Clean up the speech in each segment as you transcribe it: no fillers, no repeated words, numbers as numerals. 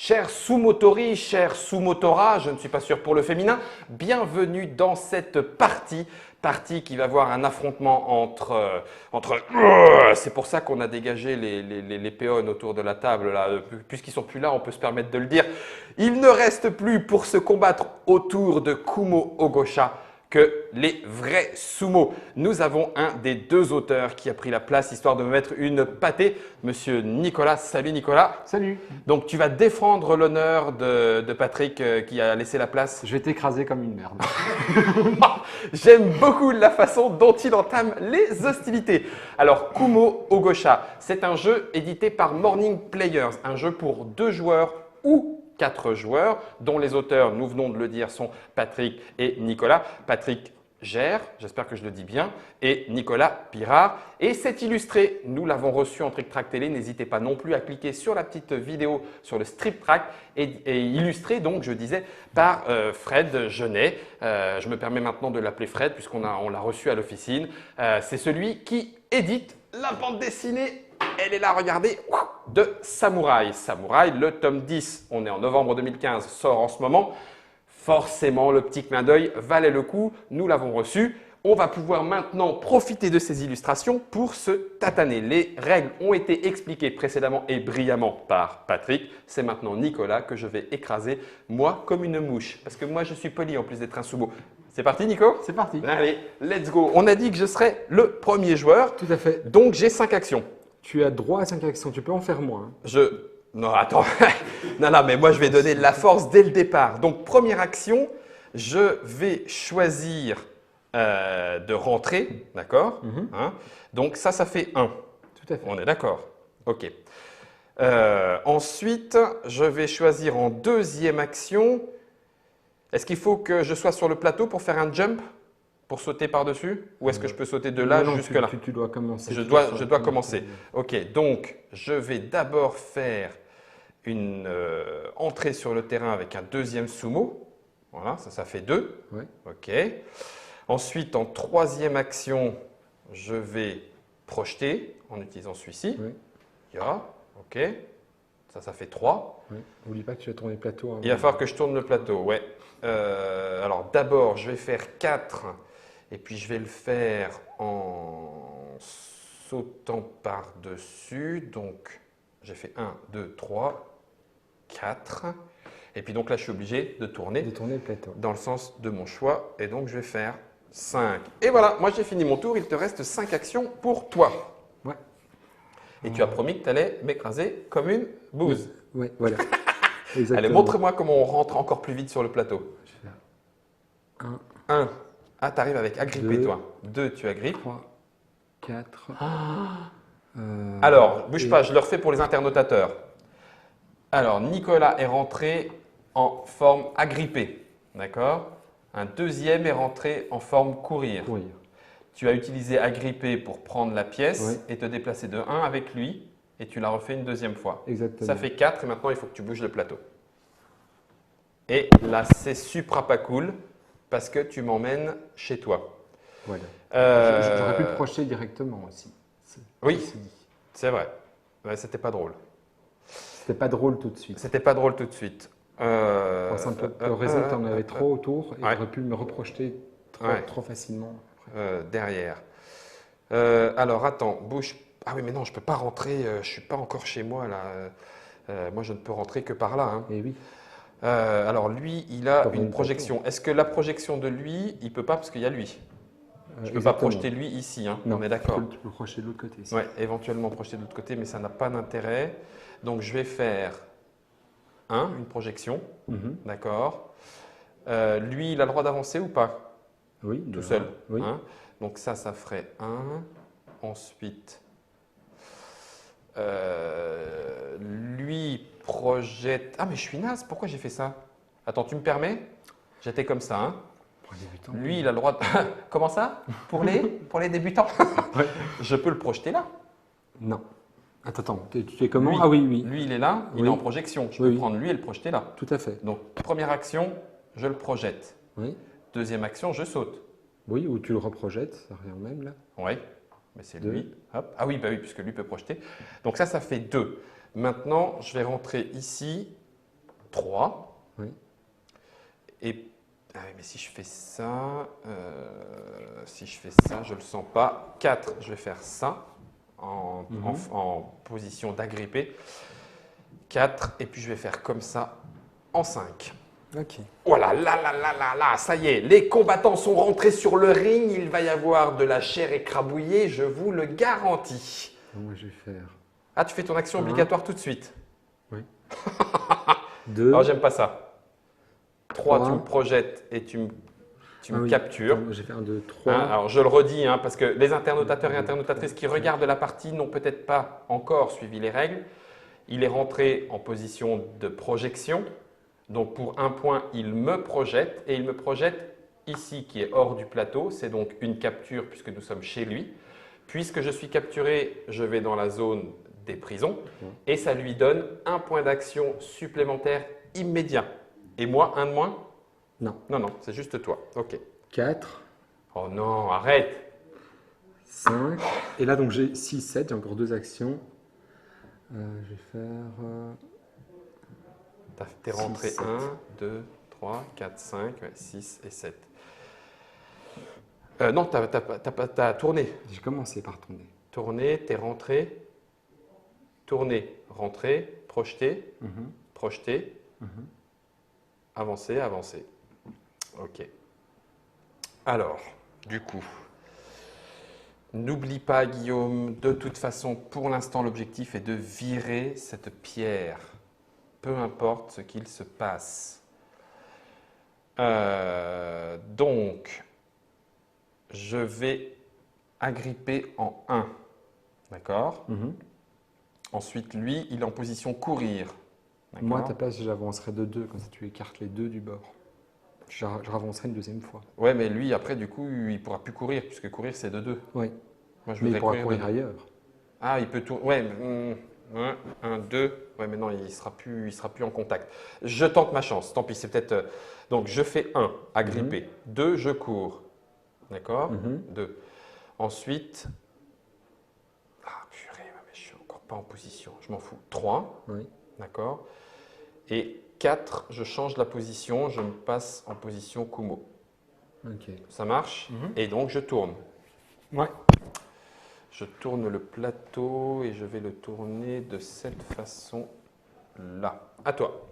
Chers Sumotori, chers Sumotora, je ne suis pas sûr pour le féminin, bienvenue dans cette partie qui va voir un affrontement entre c'est pour ça qu'on a dégagé les péons autour de la table, là. Puisqu'ils sont plus là, on peut se permettre de le dire. Il ne reste plus pour se combattre autour de Kumo Ogosha que les vrais sumo. Nous avons un des deux auteurs qui a pris la place, histoire de me mettre une pâtée, Monsieur Nicolas. Salut Nicolas. Salut. Donc tu vas défendre l'honneur de Patrick qui a laissé la place. Je vais t'écraser comme une merde. J'aime beaucoup la façon dont il entame les hostilités. Alors Kumo Ogosha, c'est un jeu édité par Morning Players, un jeu pour 2 joueurs ou 4 joueurs, dont les auteurs, nous venons de le dire, sont Patrick et Nicolas. Patrick Gère, j'espère que je le dis bien, et Nicolas Pirard. Et c'est illustré, nous l'avons reçu en Trick Track Télé, n'hésitez pas non plus à cliquer sur la petite vidéo sur le Strip Track, et illustré, donc je disais, par Fred Genet. Je me permets maintenant de l'appeler Fred, puisqu'on l'a reçu à l'officine. C'est celui qui édite la bande dessinée. Elle est là, regardez, de Samouraï. Samouraï, le tome 10, on est en novembre 2015, sort en ce moment. Forcément, le petit clin d'œil valait le coup, nous l'avons reçu. On va pouvoir maintenant profiter de ces illustrations pour se tataner. Les règles ont été expliquées précédemment et brillamment par Patrick. C'est maintenant Nicolas que je vais écraser, moi comme une mouche. Parce que moi, je suis poli en plus d'être un sumo. C'est parti, Nico? C'est parti. Allez, let's go. On a dit que je serais le premier joueur. Tout à fait. Donc, j'ai 5 actions. Tu as droit à 5 actions, tu peux en faire moins. Non, attends. non, mais moi, je vais donner de la force dès le départ. Donc, première action, je vais choisir de rentrer, d'accord? Hein? Donc, ça fait 1. Tout à fait. On est d'accord? Ok. Ensuite, je vais choisir en deuxième action. Est-ce qu'il faut que je sois sur le plateau pour faire un jump? Pour sauter par-dessus? Ou est-ce que je peux sauter de là jusque là? Tu dois commencer. Je dois commencer. Ok, donc je vais d'abord faire une entrée sur le terrain avec un deuxième sumo. Voilà, ça fait 2. Ouais. Ok. Ensuite, en troisième action, je vais projeter en utilisant celui-ci. Ouais. Ya, ok. Ça fait 3. Ouais. N'oublie pas que tu as tourné le plateau. Hein. Il va falloir que je tourne le plateau, ouais. Alors d'abord, je vais faire 4. Et puis, je vais le faire en sautant par-dessus. Donc, j'ai fait 1, 2, 3, 4. Et puis, donc là, je suis obligé de tourner le plateau. dans le sens de mon choix. Et donc, je vais faire 5. Et voilà, moi, j'ai fini mon tour. Il te reste 5 actions pour toi. Ouais. Et tu as promis que tu allais m'écraser comme une bouse. Oui, voilà. Allez, montre-moi comment on rentre encore plus vite sur le plateau. 1. Ah, tu arrives avec agripper, toi. 2, tu agrippes. 3, 4. Alors, bouge pas, je le refais pour les internotateurs. Alors, Nicolas est rentré en forme agrippée. D'accord? Un deuxième est rentré en forme courir. Tu as utilisé agripper pour prendre la pièce et te déplacer de 1 avec lui. Et tu l'as refait une deuxième fois. Exactement. Ça fait 4 et maintenant, il faut que tu bouges le plateau. Et là, c'est supra pas cool. Parce que tu m'emmènes chez toi. Voilà. J'aurais pu te projeter directement aussi. Oui, c'est vrai. Ouais, c'était pas drôle. C'était pas drôle tout de suite. C'était pas drôle tout de suite. Le raison que tu en avais trop autour et tu aurais pu me reprojeter trop facilement. Derrière. Alors, attends, bouge. Ah oui, mais non, je peux pas rentrer. Je suis pas encore chez moi là. Moi, je ne peux rentrer que par là. Hein. Et oui. Alors lui, il a une projection. Est-ce que la projection de lui, il ne peut pas parce qu'il y a lui? Je ne peux pas projeter lui ici, hein. Non, on est d'accord. Tu peux projeter de l'autre côté. Oui, éventuellement projeter de l'autre côté, mais ça n'a pas d'intérêt. Donc je vais faire une projection, d'accord. Lui, il a le droit d'avancer ou pas? Oui. Tout seul. Oui. Hein. Donc ça ferait 1. Ensuite, lui projette… Ah mais je suis naze, pourquoi j'ai fait ça? Attends, tu me permets? J'étais comme ça. Hein. Pour les débutants. Lui, il a le droit de… Comment ça? Pour les débutants? Je peux le projeter là? Non. Attends, tu es comment? Lui, ah oui. Lui, il est là, il est en projection. Je peux prendre lui et le projeter là. Tout à fait. Donc, première action, je le projette. Oui. Deuxième action, je saute. Oui, ou tu le reprojettes, ça revient au même là. Oui, mais c'est lui. Hop. Ah oui, puisque lui peut projeter. Donc ça fait 2. Maintenant, je vais rentrer ici 3. Oui. Et ah oui, mais si je fais ça, je le sens pas. 4, je vais faire ça en position d'agrippé. 4, et puis je vais faire comme ça en 5. Ok. Voilà, là, ça y est, les combattants sont rentrés sur le ring. Il va y avoir de la chair écrabouillée, je vous le garantis. Moi, je vais faire. Ah, tu fais ton action obligatoire tout de suite. Oui. 2. Alors, j'aime pas ça. 3, tu 3. me projettes et tu me captures. J'ai fait 1, 2, 3. Hein, alors, je le redis, hein, parce que les internautateurs et internautatrices qui regardent la partie n'ont peut-être pas encore suivi les règles. Il est rentré en position de projection. Donc, pour 1 point, il me projette et il me projette ici, qui est hors du plateau. C'est donc une capture puisque nous sommes chez lui. Puisque je suis capturé, je vais dans la zone des prisons et ça lui donne 1 point d'action supplémentaire immédiat. Et moi, 1 de moins? Non. Non, c'est juste toi. Ok. 4. Oh non, arrête. 5. Et là, donc j'ai 6, 7. J'ai encore 2 actions. Je vais faire. T'es rentré 6, 7. 1, 2, 3, 4, 5, 6 et 7. Non, t'as tourné. J'ai commencé par tourner. Tourné, t'es rentré. Tourné, rentré, projeté, projeté, avancer, avancer. Ok. Alors, du coup, n'oublie pas, Guillaume, de toute façon, pour l'instant, l'objectif est de virer cette pierre, peu importe ce qu'il se passe. Donc, je vais agripper en 1, d'accord? Ensuite, lui, il est en position courir. Moi, à ta place, j'avancerai de 2, comme ça tu écartes les 2 du bord. Je ravancerai une deuxième fois. Ouais, mais lui, après, du coup, il ne pourra plus courir, puisque courir, c'est de 2. Oui. Moi, je Mais il voudrais pourra courir de deux. ailleurs. Ah, il peut tout. Ouais, 1, 2. Ouais, mais non, il sera plus en contact. Je tente ma chance. Tant pis, c'est peut-être. Donc, je fais 1, agripper. 2, je cours. D'accord? 2. Ensuite. Ah, purée, mais je suis encore pas en position. Je m'en fous. 3. Oui. D'accord? Et 4, je change la position. Je me passe en position Kumo. Ok. Ça marche? Et donc, je tourne. Ouais. Je tourne le plateau et je vais le tourner de cette façon-là. À toi.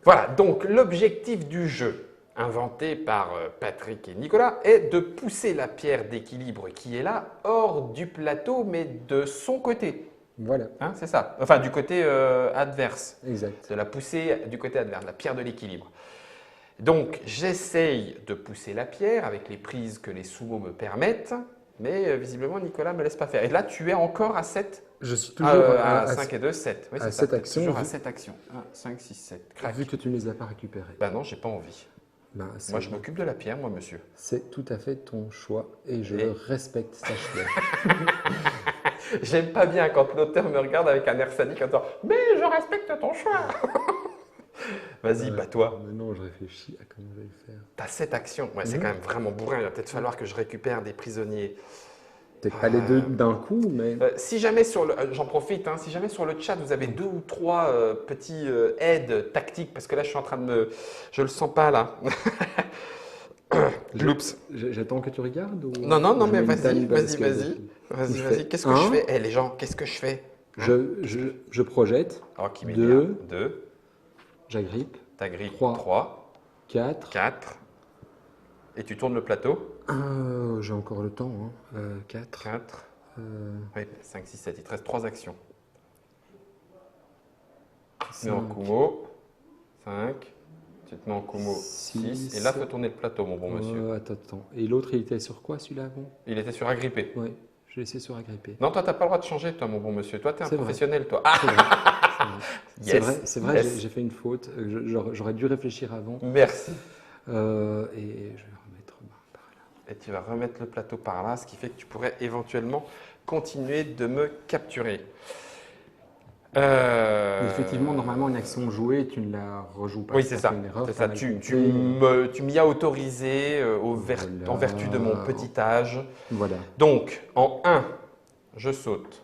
Voilà, donc l'objectif du jeu, inventé par Patrick et Nicolas, est de pousser la pierre d'équilibre qui est là hors du plateau, mais de son côté. Voilà. Hein, c'est ça. Enfin, du côté adverse. Exact. De la pousser du côté adverse, la pierre de l'équilibre. Donc, j'essaye de pousser la pierre avec les prises que les sumos me permettent, mais visiblement, Nicolas ne me laisse pas faire. Et là, tu es encore à 7. Je suis toujours à 5 et 2, 7. Oui, à c'est 7 ça. actions. Toujours à 7 actions. 1, 5, 6, 7. Crac. Vu que tu ne les as pas récupérées. Bah non, j'ai pas envie. Ben, Moi, je m'occupe de la pierre, moi, monsieur. C'est tout à fait ton choix et je respecte ta choix. J'aime pas bien quand l'auteur me regarde avec un air sadique en disant « Mais je respecte ton choix !» Vas-y, bats-toi. Non, je réfléchis à comment je vais le faire. T'as 7 actions. Ouais, c'est quand même vraiment bourrin. Il va peut-être falloir que je récupère des prisonniers. Peut-être pas les deux d'un coup, mais… Si jamais j'en profite, hein, si jamais sur le chat vous avez 2 ou 3 petits aides tactiques, parce que là je suis en train de je le sens pas là. Oups. J'attends que tu regardes ou… Non, mais vas-y. fais Qu'est-ce que je fais? Les gens, qu'est-ce que je fais? Je projette. Oh, qui m'énerve. 2. 2. J'agrippe. T'agrippes. 3. 3. 4. 4. Et tu tournes le plateau. J'ai encore le temps. 4. 4. Oui, 5, 6, 7. Il te reste 3 actions. Tu te mets en Kumo. 5. Tu te mets en Kumo. 6. Et là, il faut tourner le plateau, mon bon monsieur. Attends. Et l'autre, il était sur quoi celui-là avant? Il était sur agrippé. Oui, je l'ai laissé sur agrippé. Non, toi, tu n'as pas le droit de changer, toi, mon bon monsieur. Toi, tu es un professionnel, toi. C'est vrai, j'ai fait une faute. J'aurais dû réfléchir avant. Merci. Et je vais remettre par là. Et tu vas remettre le plateau par là, ce qui fait que tu pourrais éventuellement continuer de me capturer. Effectivement, normalement, une action jouée, tu ne la rejoues pas. Oui, c'est ça. Erreur, C'est ça. Tu m'y as autorisé en vertu de mon petit âge. Voilà. Donc, en 1, je saute.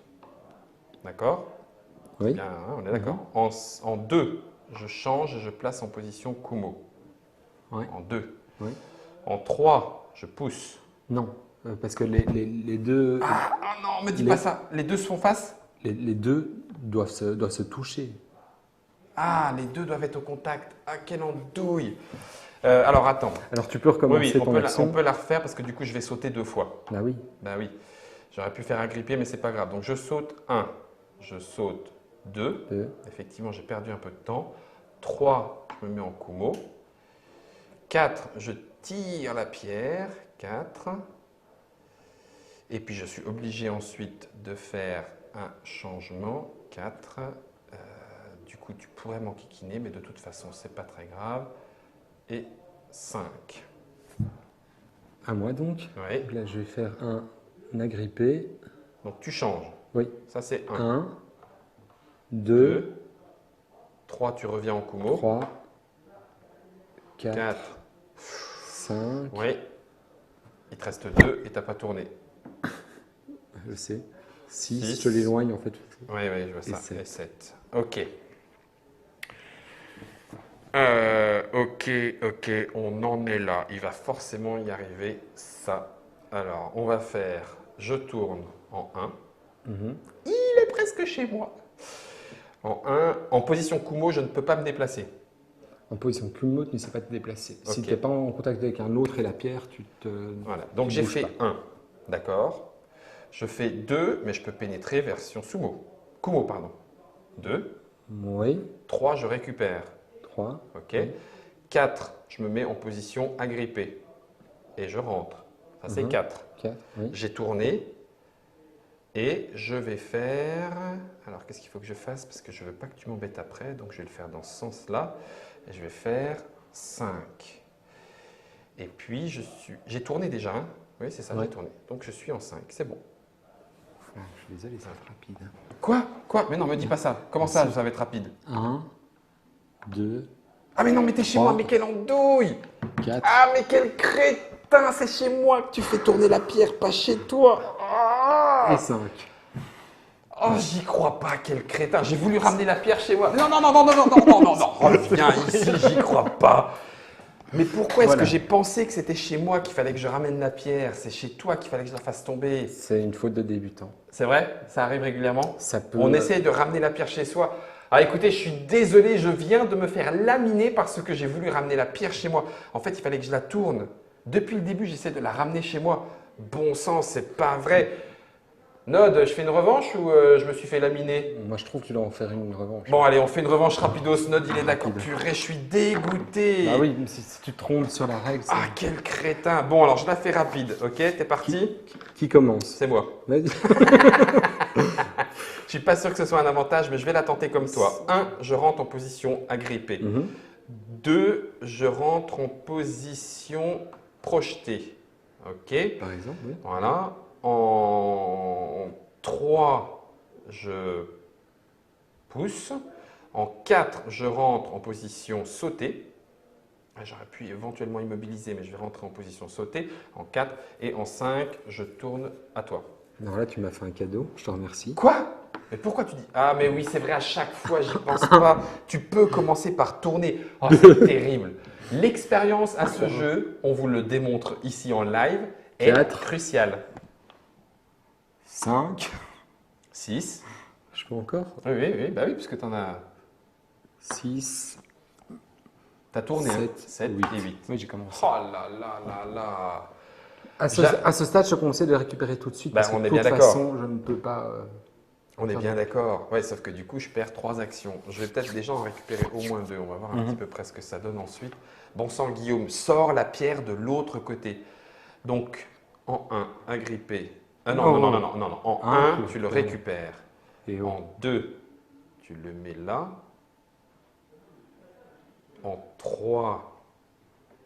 D'accord? Oui. Bien, hein, on est d'accord. En 2, je change et je place en position Kumo. Ouais. En 2. Oui. En 3, je pousse. Non, parce que les deux, Ah non, me dis Les- pas ça. Les deux se font face? les deux doivent se toucher. Ah, les deux doivent être au contact. Ah, quelle andouille. Alors attends. Alors tu peux Oui, recommencer on ton peut, action. on peut la refaire parce que du coup, je vais sauter 2 fois. Bah oui. Ben oui, j'aurais pu faire agripper, mais c'est pas grave. Donc je saute 1, je saute 2. Deux. Effectivement, j'ai perdu un peu de temps. 3, je me mets en Kumo. 4, je tire la pierre. 4. Et puis je suis obligé ensuite de faire un changement. 4. Du coup, tu pourrais m'enquiquiner, mais de toute façon, c'est pas très grave. Et 5. À moi donc. Oui. Donc là, je vais faire un agrippé. Donc tu changes. Oui. Ça, c'est 1. 1, 2, 2. 3, tu reviens en Kumo. 3, 4, 4. 5. Oui. Il te reste 2 et tu n'as pas tourné. Je sais. 6, Six. je l'éloigne en fait. Oui, oui, je vois ça. sept. Et 7. Ok. Ok, on en est là. Il va forcément y arriver ça. Alors, on va faire, je tourne en 1. Mhm. Il est presque chez moi. En 1, en position Kumo, je ne peux pas me déplacer. En position Kumo, tu ne sais pas te déplacer. Si Ok. tu n'es pas en contact avec un autre et la pierre, tu te. Voilà. Donc tu j'ai bouges fait pas. 1. D'accord. Je fais 2, mais je peux pénétrer version Sumo. Kumo, pardon. 2. Oui. 3, je récupère. 3. Ok. 4, je me mets en position agrippée. Et je rentre. Ça, c'est 4. 4. Oui. J'ai tourné. Et je vais faire… Alors, qu'est-ce qu'il faut que je fasse? Parce que je ne veux pas que tu m'embêtes après. Donc, je vais le faire dans ce sens-là. Et je vais faire 5. Et puis, j'ai tourné déjà. Hein. Oui, c'est ça, Ouais. j'ai tourné. Donc, je suis en 5. C'est bon. Ah, je suis désolé, ça va être rapide. Quoi? Mais non, me dis pas ça. Comment ça, ça va être rapide? 1, 2, Ah, mais non, mais t'es chez 3, moi. Mais quelle andouille! 4. Ah, mais quel crétin! C'est chez moi que tu fais tourner la pierre, pas chez toi. Ah! Et 5. Oh, j'y crois pas, quel crétin. J'ai voulu ramener la pierre chez moi. Non, non, non, non, non, non, non, non, non, non. Reviens ici, j'y crois pas. Mais pourquoi est-ce Voilà. que j'ai pensé que c'était chez moi qu'il fallait que je ramène la pierre? C'est chez toi qu'il fallait que je la fasse tomber. C'est une faute de débutant. C'est vrai? Ça arrive régulièrement? Ça peut. On essaye de ramener la pierre chez soi. Ah, écoutez, je suis désolé, je viens de me faire laminer parce que j'ai voulu ramener la pierre chez moi. En fait, il fallait que je la tourne. Depuis le début, j'essaie de la ramener chez moi. Bon sang, c'est pas vrai. Nod, je fais une revanche ou je me suis fait laminer? Moi, je trouve que tu dois en faire une revanche. Bon, allez, on fait une revanche rapidos. Nod, il est d'accord. Rapide. Purée, je suis dégoûté. Bah oui, mais si tu te trompes sur la règle, c'est. Ah, quel crétin. Bon, alors je la fais rapide, ok? T'es parti? Qui commence? C'est moi. Vas-y. Je suis pas sûr que ce soit un avantage, mais je vais la tenter comme toi. 1, je rentre en position agrippée. Mhm. 2, je rentre en position projetée. Ok? Par exemple, oui. Voilà. En 3, je pousse. En 4, je rentre en position sautée. J'aurais pu éventuellement immobiliser, mais je vais rentrer en position sautée. En 4. Et en 5, je tourne à toi. Alors là, tu m'as fait un cadeau, je te remercie. Quoi? Mais pourquoi tu dis… Ah, mais oui, c'est vrai, à chaque fois, j'y pense pas. Tu peux commencer par tourner. Oh, c'est terrible. L'expérience à ce jeu, on vous le démontre ici en live, est 4. cruciale. 5. 6. Je peux encore? Oui, bah oui, puisque tu en as… 6. Tu as tourné, 7, 7 8. et 8. Oui, j'ai commencé. Oh là là là là. À ce stade, je te conseille de récupérer tout de suite. Bah, parce que on de est toute bien d'accord. façon, je ne peux pas. On est Ça bien va. d'accord. Ouais, sauf que du coup, je perds 3 actions. Je vais peut-être déjà en récupérer au moins 2. On va voir un petit peu près ce que ça donne ensuite. Bon sang, Guillaume, sors la pierre de l'autre côté. Donc, en 1, agrippé. Ah non, Non. non, non, non, non, non. En Un, 1, tu le récupères. Et En 2, tu le mets là. En 3,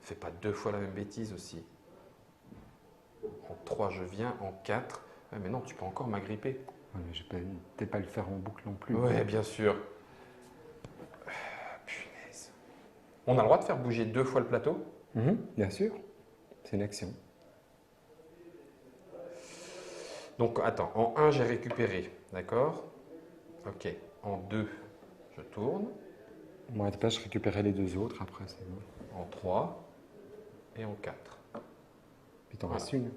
fais pas 2 fois la même bêtise aussi. En 3, je viens. En 4, ouais, mais non, tu peux encore m'agripper. Ouais, mais je vais peut-être pas le faire en boucle non plus. Ouais, bien sûr. Punaise. On a le droit de faire bouger 2 fois le plateau? Bien sûr. C'est une action. Donc, attends, en 1, j'ai récupéré, d'accord? Ok. En 2, je tourne. Moi, pas, je récupérais les deux autres après, c'est bon. En 3 et en 4. Puis t'en Voilà. restes une.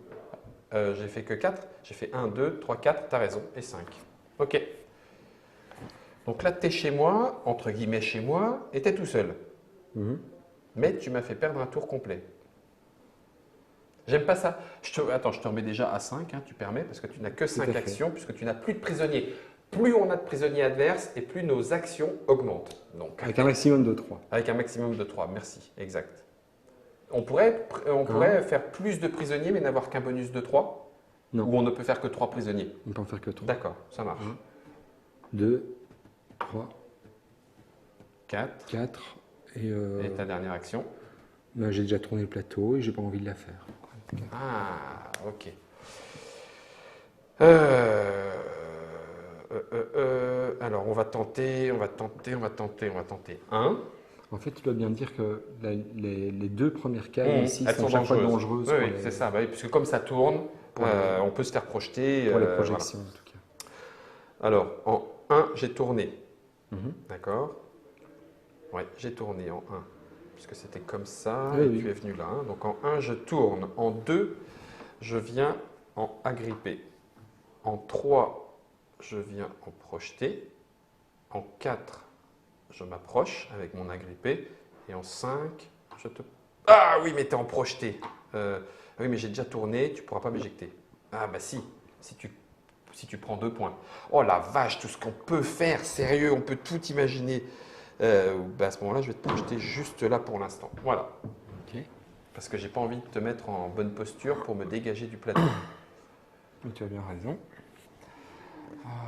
J'ai fait que 4. J'ai fait 1, 2, 3, 4, t'as raison, et 5. Ok. Donc là, t'es chez moi, entre guillemets chez moi, et t'es tout seul. Mhm. Mais tu m'as fait perdre un tour complet. J'aime pas ça. Attends, je te remets déjà à 5, hein, tu permets, parce que tu n'as que 5 à fait. actions, puisque tu n'as plus de prisonniers. Plus on a de prisonniers adverses, et plus nos actions augmentent. Donc, Avec un maximum de 3. avec un maximum de 3, merci, exact. On pourrait faire plus de prisonniers, mais n'avoir qu'un bonus de 3. Non. Ou on ne peut faire que 3 prisonniers. On peut en faire que 3. D'accord, ça marche. 2, 3, 4. 4. Et ta dernière action. Bah, j'ai déjà tourné le plateau et j'ai pas envie de la faire. Ah, ok. Alors, on va tenter 1. En fait, tu dois bien dire que les deux premières cases ici Elles sont sont chaque fois dangereuses. dangereuses Oui, pour, oui, les, c'est ça. Bah oui, puisque comme ça tourne, Pour les- on peut se faire projeter. pour les voilà. projections en tout cas. Alors, en 1, j'ai tourné. Mhm. D'accord? Oui, j'ai tourné en 1. Puisque c'était comme ça, Oui, et oui. tu es venu là. Hein. Donc en 1, je tourne. En 2, je viens en agripper. En 3, je viens en projeter. En 4, je m'approche avec mon agrippé. Et en 5, je te... Ah oui, mais tu es en projeté. Oui, mais j'ai déjà tourné, tu ne pourras pas m'éjecter. Ah bah si tu prends 2 points. Oh la vache, tout ce qu'on peut faire, sérieux, on peut tout imaginer. Bah à ce moment-là, je vais te projeter juste là pour l'instant. Voilà. Ok. Parce que j'ai pas envie de te mettre en bonne posture pour me dégager du plateau. Donc, tu as bien raison.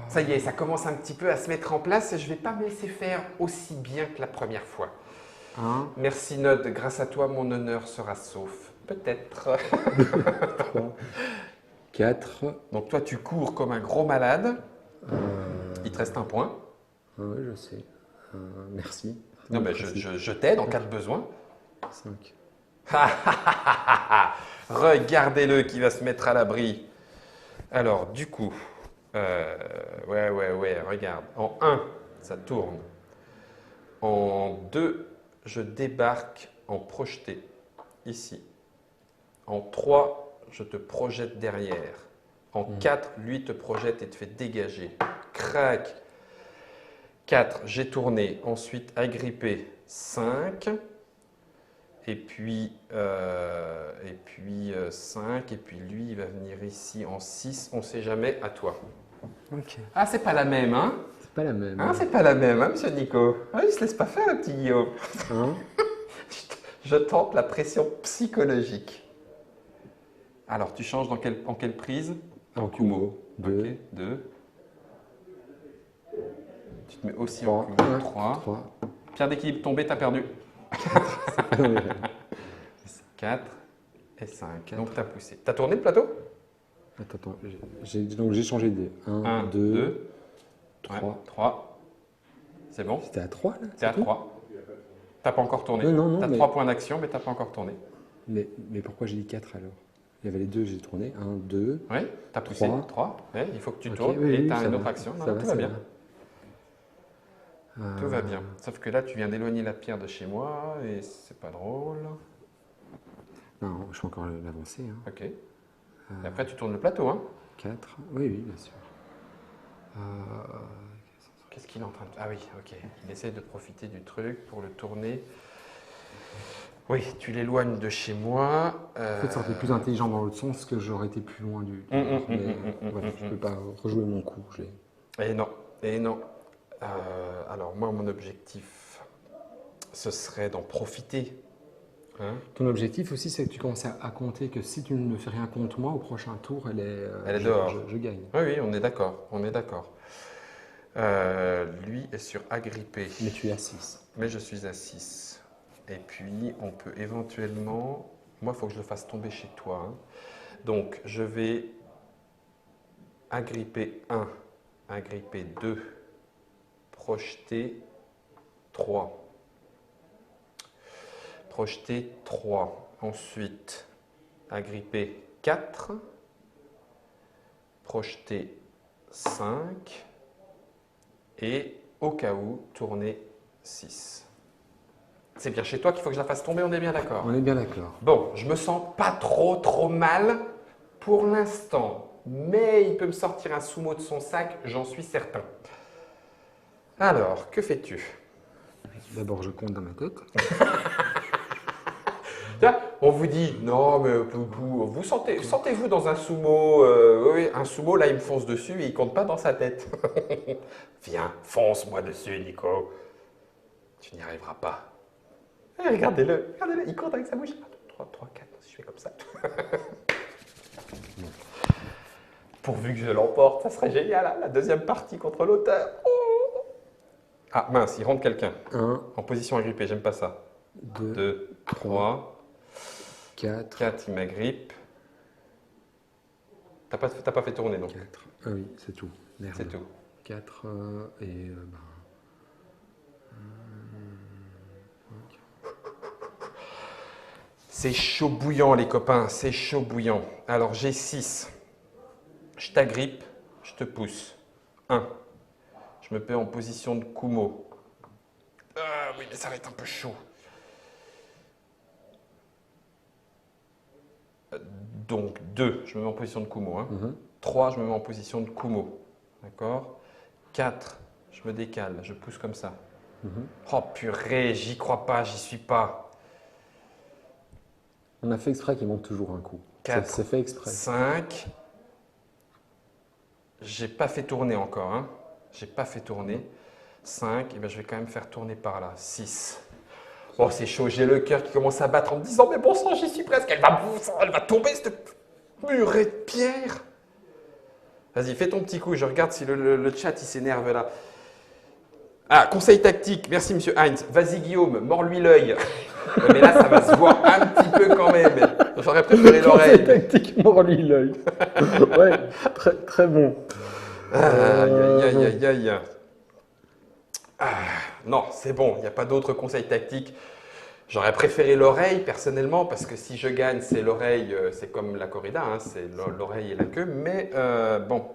Ça y est, ça commence un petit peu à se mettre en place et je vais pas me laisser faire aussi bien que la première fois. 1, Merci Nod, grâce à toi, mon honneur sera sauf. Peut-être. 3, 4. Donc toi, tu cours comme un gros malade. Il te reste un point. Oui, je sais. Merci. Non, mais je t'aide en cas de besoin. 5. Regardez-le qui va se mettre à l'abri. Alors, du coup, ouais, regarde. En 1, ça tourne. En 2, je débarque en projeté, ici. En 3, je te projette derrière. En 4, lui te projette et te fait dégager. Crac. 4, j'ai tourné. Ensuite, agrippé, 5. Et puis 5. Et puis lui, il va venir ici en 6. On ne sait jamais. À toi. Ok. Ah, c'est pas la même, hein? C'est pas la même. Hein, c'est pas la même, hein, monsieur Nico? Ah, il se laisse pas faire, le petit Guillaume. 1, Je tente la pression psychologique. Alors, tu changes en quelle prise? en Kumo. 2, Ok, 2. Tu te mets aussi 3, en Kumo. 3. 3. Pierre d'équilibre tombé, t'as perdu. Pas dans les règles. 4 et 5. Donc, t'as poussé. T'as tourné le plateau? Attends, donc j'ai changé de 1, 1, 2, 2, 3. 3. C'est bon? C'était à 3 là? T'es à tout 3. T'as pas encore tourné. Non, T'as mais- 3 points d'action, mais t'as pas encore tourné. Mais pourquoi j'ai dit 4 alors? Il y avait les deux, j'ai tourné. 1, 2. Oui, t'as poussé. 3. 3. Ouais, il faut que tu Ok, tournes oui, et oui, t'as ça une va. autre action. Non, Ça non, tout va ça bien. va. Tout va bien. Sauf que là, tu viens d'éloigner la pierre de chez moi et c'est pas drôle. Non, je peux encore l'avancer. Hein. Ok. Et après, tu tournes le plateau, hein? 4. Oui, bien sûr. Qu'est-ce qu'il est en train de... Ah oui, ok. Il essaie de profiter du truc pour le tourner. Oui, tu l'éloignes de chez moi. En fait, ça aurait été plus intelligent dans l'autre sens que j'aurais été plus loin du. Mais voilà, je ne peux pas rejouer mon coup. Et non, et non. Alors moi, mon objectif, ce serait d'en profiter. Hein? Ton objectif aussi, c'est que tu commences à compter que si tu ne fais rien contre moi, au prochain tour, elle est dehors. Je gagne. Oui, on est d'accord, on est d'accord. Lui est sur agrippé. Mais tu es à 6. Mais je suis à 6. Et puis, on peut éventuellement... Moi, il faut que je le fasse tomber chez toi. Hein. Donc, je vais agripper 1, agripper 2, projeter 3. Projeter 3. Ensuite, agripper 4, projeter 5. Et au cas où, tourner 6. C'est bien chez toi qu'il faut que je la fasse tomber, on est bien d'accord? On est bien d'accord. Bon, je me sens pas trop mal pour l'instant, mais il peut me sortir un sumo de son sac, j'en suis certain. Alors, que fais-tu? D'abord, je compte dans ma tête. Tiens, on vous dit, non, mais vous sentez-vous dans un sumo, oui, un sumo, là, il me fonce dessus et il compte pas dans sa tête. Viens, fonce-moi dessus, Nico. Tu n'y arriveras pas. Eh, regardez-le, il compte avec sa bouche. 3, 3, 4, si je fais comme ça. Pourvu que je l'emporte, ça serait génial, hein, la deuxième partie contre l'auteur. Oh. Ah mince, il rentre quelqu'un. 1, En position agrippée, j'aime pas ça. 2, 2, 3, 4, 4, il m'agrippe. T'as pas fait tourner donc. 4. Ah oui, c'est tout. Merde. C'est tout. 4 et C'est chaud bouillant les copains, c'est chaud bouillant. Alors j'ai 6. Je t'agrippe, je te pousse. 1. Je me mets en position de Kumo. Ah oui, mais ça va être un peu chaud. Donc 2, je me mets en position de Kumo. Hein. 3, je me mets en position de Kumo. D'accord? 4, je me décale, je pousse comme ça. Oh purée, j'y crois pas, j'y suis pas. On a fait exprès qu'il manque toujours un coup. 4, C'est fait exprès. 5. J'ai pas fait tourner encore. Hein. J'ai pas fait tourner. 5, et ben je vais quand même faire tourner par là. 6. Oh, c'est chaud, j'ai le cœur qui commence à battre en me disant, mais bon sang, j'y suis presque, elle va tomber, cette murée de pierre. Vas-y, fais ton petit coup, je regarde si le chat il s'énerve là. Ah, conseil tactique, merci monsieur Heinz. Vas-y Guillaume, mords-lui l'œil. Ouais, mais là, ça va se voir un petit peu quand même. J'aurais préféré l'oreille. C'est tactiquement lui l'œil. Ouais, très, très bon. Aïe, aïe, aïe, aïe, aïe. Ah, non, c'est bon, il n'y a pas d'autres conseils tactiques. J'aurais préféré l'oreille personnellement parce que si je gagne, c'est l'oreille, c'est comme la corrida, hein, c'est l'oreille et la queue. Mais bon,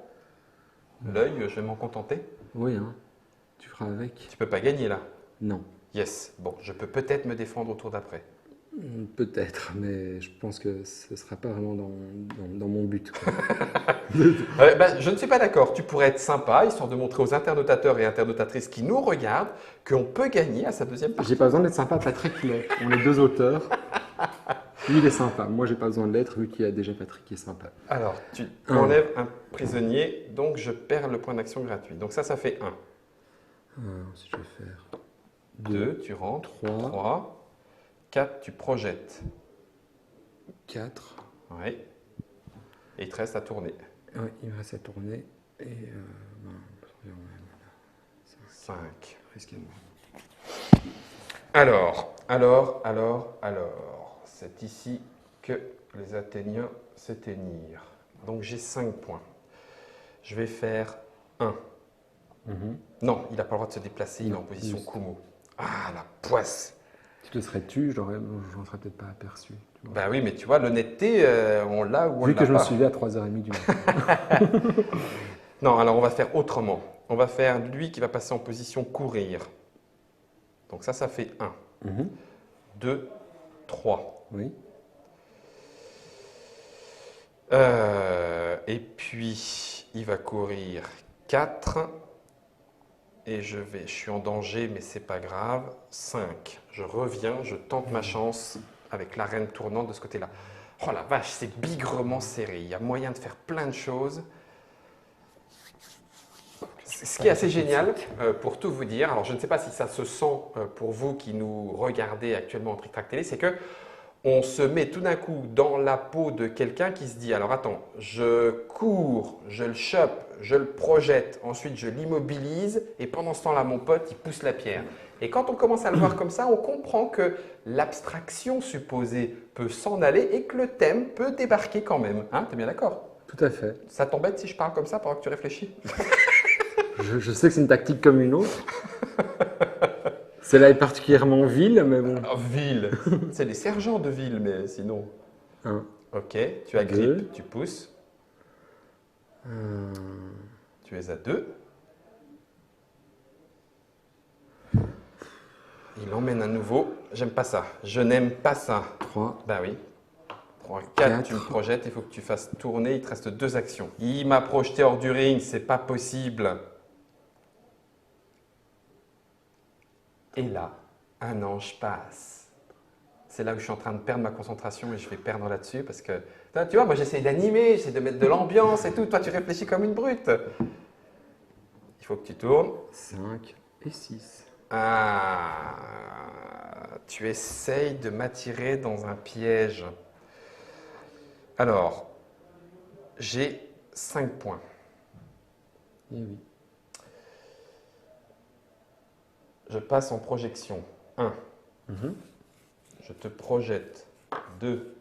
l'œil, je vais m'en contenter. Oui, hein. Tu feras avec. Tu peux pas gagner là. Non. Yes. Bon, je peux peut-être me défendre au tour d'après. Peut-être, mais je pense que ce ne sera pas vraiment dans mon but. Quoi. Je ne suis pas d'accord. Tu pourrais être sympa, histoire de montrer aux internautateurs et internautatrices qui nous regardent qu'on peut gagner à sa deuxième partie. J'ai pas besoin d'être sympa, Patrick, on est deux auteurs. Lui, il est sympa. Moi, j'ai pas besoin de l'être, vu qu'il y a déjà Patrick qui est sympa. Alors, tu enlèves un prisonnier, donc je perds le point d'action gratuit. Donc ça fait 1. Si je vais faire 2, tu rentres. 3. 4, tu projettes. 4. Oui. Et il te reste à tourner. Oui, il me reste à tourner. Et 5. Risquement. Alors. C'est ici que les Athéniens s'éteignirent. Donc j'ai 5 points. Je vais faire 1. Non, il n'a pas le droit de se déplacer, il est en position Kumo. Ah, la poisse! Si tu te serais tu, je n'en serais peut-être pas aperçu. Tu vois. Bah oui, mais tu vois, l'honnêteté, on l'a ou on l'a pas. Vu que je me suivais à 3h30 du matin. Non, alors on va faire autrement. On va faire lui qui va passer en position courir. Donc ça fait 1. 2, 3. Oui. Et puis, il va courir 4. Et je suis en danger, mais c'est pas grave. 5. Je reviens, je tente ma chance avec l'arène tournante de ce côté-là. Oh la vache, c'est bigrement serré. Il y a moyen de faire plein de choses. Ce qui est assez génial, pour tout vous dire, alors je ne sais pas si ça se sent pour vous qui nous regardez actuellement en Trick Track Télé, c'est que on se met tout d'un coup dans la peau de quelqu'un qui se dit, alors attends, je cours, je le chope, je le projette, ensuite je l'immobilise et pendant ce temps-là, mon pote, il pousse la pierre. Et quand on commence à le voir comme ça, on comprend que l'abstraction supposée peut s'en aller et que le thème peut débarquer quand même. Hein, t'es bien d'accord? Tout à fait. Ça t'embête si je parle comme ça pendant que tu réfléchis? Je sais que c'est une tactique comme une autre. Celle-là est particulièrement vile, mais bon. Alors, ville, c'est les sergents de ville, mais sinon. 1. Ok, tu agrippes, tu pousses. Tu es à 2. Il emmène à nouveau. J'aime pas ça. Je n'aime pas ça. 3, Bah oui. 3, 4, Quatre. tu me projettes. Il faut que tu fasses tourner. Il te reste 2 actions. Il m'a projeté hors du ring. C'est pas possible. Et là, un ange passe. C'est là où je suis en train de perdre ma concentration et je vais perdre là-dessus parce que, tu vois, moi j'essaie d'animer, j'essaie de mettre de l'ambiance et tout. Toi, tu réfléchis comme une brute. Il faut que tu tournes. 5 et 6. Ah, tu essayes de m'attirer dans un piège. Alors, j'ai 5 points. Et oui. Je passe en projection. 1. Mhm. Je te projette. 2.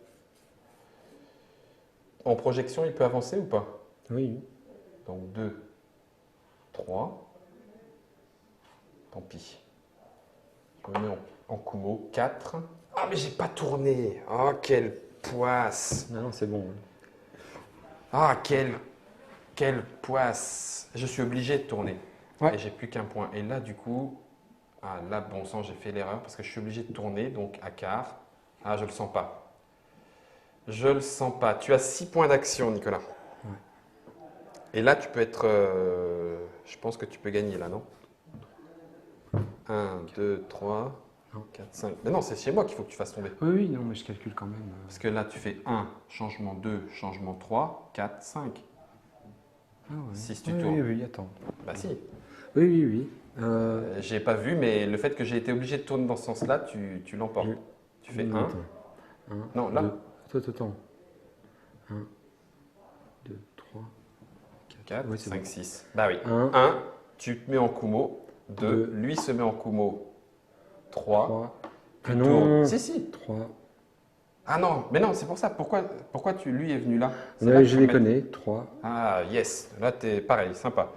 En projection, il peut avancer ou pas? Oui, oui. Donc 2, 3. Tant pis. Je me mets en Kumo. 4. Ah, mais j'ai pas tourné. Oh, quelle poisse. Non, non, c'est bon. Ah, quelle poisse. Je suis obligé de tourner. Ouais. Et j'ai plus qu'un point. Et là, du coup, ah, là, bon sang, j'ai fait l'erreur parce que je suis obligé de tourner, donc à quart. Ah, je le sens pas. Je le sens pas. Tu as 6 points d'action, Nicolas. Ouais. Et là, tu peux être... je pense que tu peux gagner, là, non? 1, 2, 3, Non. 4, 5. Mais non, c'est chez moi qu'il faut que tu fasses tomber. Oui, oui, non, mais je calcule quand même. Parce que là, tu fais 1, changement 2, changement 3, 4, 5. Ah ouais. Si tu oui, tournes. oui, oui, attends. Bah si. Oui, oui, oui. J'ai pas vu, mais le fait que j'ai été obligé de tourner dans ce sens-là, tu l'emportes. Tu fais 1. Attends. 1, Non, là. 2. Attends. 1, 2, 3, 4, Ouais, c'est 5, bon. 6. Bah oui. 1, 1, tu te mets en Kumo. 2, Deux. lui se met en Kumo. 3, 3. tu Ah tournes. non. Si, si. 3. Ah non, mais non, c'est pour ça. Pourquoi lui est venu là? C'est là Ouais, que je tu les mets- connais. 3. Ah, yes. Là, t'es pareil, sympa.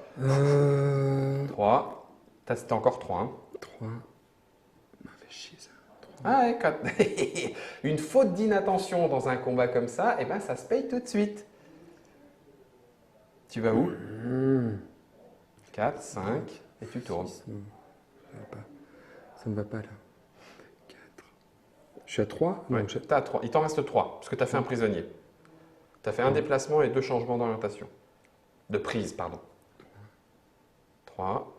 3. C'était encore 3. Hein. 3. M'a fait chier ça. 3. Ah ouais, une faute d'inattention dans un combat comme ça, eh ben, ça se paye tout de suite. Tu vas où? 4, 5, et tu tournes. Non, ça va pas. Ça me va pas là. 4. Je suis à 3? Ouais, Non, t'as 3. Il t'en reste 3, parce que tu as fait un prisonnier. Tu as fait un déplacement et 2 changements d'orientation. De prise, pardon. 3.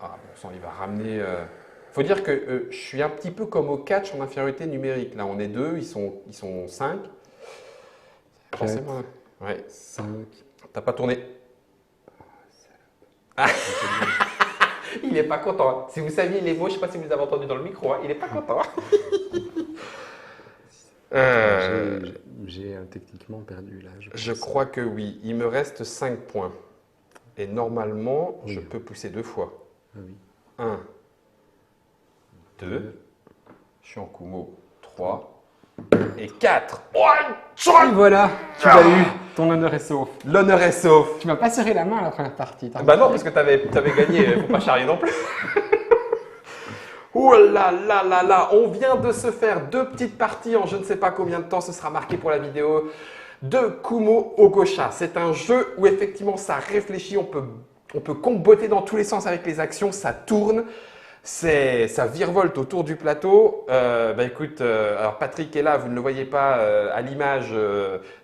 Ah, bon sang, il va ramener... faut dire que je suis un petit peu comme au catch en infériorité numérique. Là, on est 2, ils sont 5. Forcément. Ouais. 5. T'as pas tourné. Ah. Il n'est pas content. Hein. Si vous saviez les mots, je ne sais pas si vous les avez entendus dans le micro, hein, il n'est pas content. J'ai techniquement perdu là. Je crois que oui. Il me reste 5 points. Et normalement, je peux pousser 2 fois. Ah oui. 1, 2, je suis en Kumo, 3 et 4. Et voilà, tu l'as eu. Ton honneur est sauf. L'honneur est sauf. Tu m'as pas serré la main à la première partie. Bah non, parce que tu avais gagné, faut pas charrier non plus. Oh là là là là, on vient de se faire 2 petites parties en je ne sais pas combien de temps, ce sera marqué pour la vidéo, de Kumo Ogosha. C'est un jeu où effectivement ça réfléchit, on peut comboter dans tous les sens avec les actions, ça tourne. Ça virevolte autour du plateau. Bah écoute, alors Patrick est là, vous ne le voyez pas à l'image.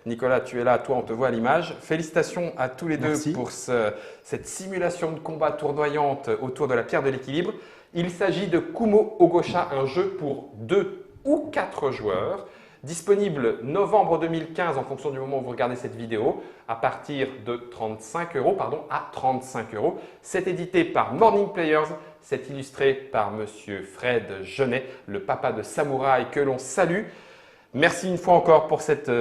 Nicolas, tu es là, toi on te voit à l'image. Félicitations à tous les Merci. deux pour cette simulation de combat tournoyante autour de la pierre de l'équilibre. Il s'agit de Kumo Ogosha, un jeu pour 2 ou 4 joueurs. Disponible novembre 2015 en fonction du moment où vous regardez cette vidéo, à partir de 35 €, à 35 €. C'est édité par Morning Players, c'est illustré par Monsieur Fred Genet, le papa de Samouraï que l'on salue. Merci une fois encore pour cette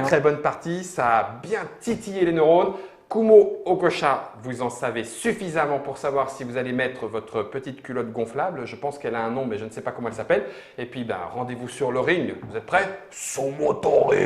très bonne partie, ça a bien titillé les neurones. Kumo Ogosha, vous en savez suffisamment pour savoir si vous allez mettre votre petite culotte gonflable. Je pense qu'elle a un nom, mais je ne sais pas comment elle s'appelle. Et puis, rendez-vous sur le ring. Vous êtes prêts? Son motori.